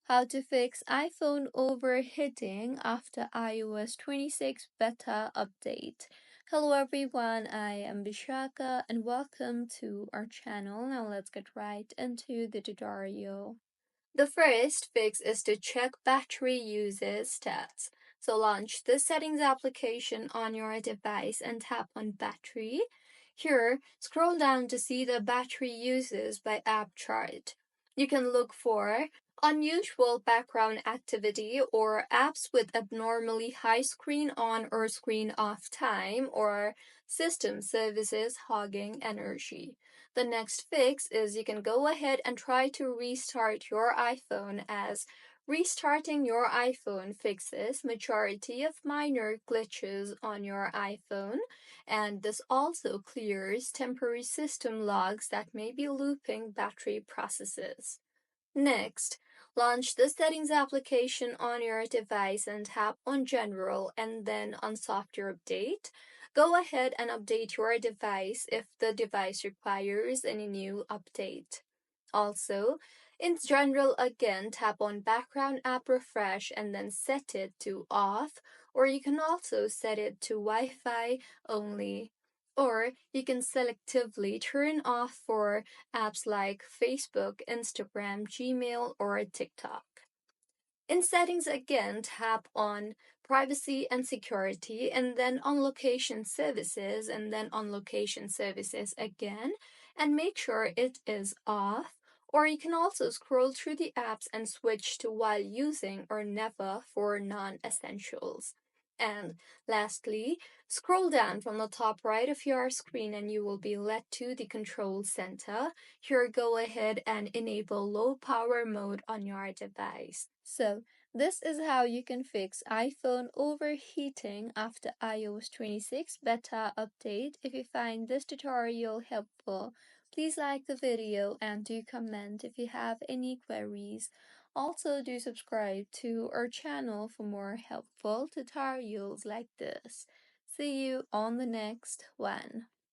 How to fix iPhone overheating after iOS 26 beta update. Hello everyone, I am Bishaka and welcome to our channel. Now let's get right into the tutorial. The first fix is to check battery usage stats. So launch the settings application on your device and tap on battery. Here, scroll down to see the battery uses by app chart. You can look for unusual background activity or apps with abnormally high screen on or screen off time or system services hogging energy. The next fix is you can go ahead and try to restart your iPhone, as restarting your iPhone fixes majority of minor glitches on your iPhone, and this also clears temporary system logs that may be looping battery processes. Next, launch the Settings application on your device and tap on General and then on Software Update. Go ahead and update your device if the device requires any new update. Also, in General again, tap on Background App Refresh and then set it to off, or you can also set it to Wi-Fi only. Or you can selectively turn off for apps like Facebook, Instagram, Gmail, or TikTok. In Settings again, tap on Privacy and Security, and then on Location Services, and then on Location Services again, and make sure it is off. Or you can also scroll through the apps and switch to while using or never for non-essentials. And lastly, scroll down from the top right of your screen and you will be led to the control center. Here, go ahead and enable low power mode on your device. So, this is how you can fix iPhone overheating after iOS 26 beta update. If you find this tutorial helpful, please like the video and do comment if you have any queries. Also, do subscribe to our channel for more helpful tutorials like this. See you on the next one.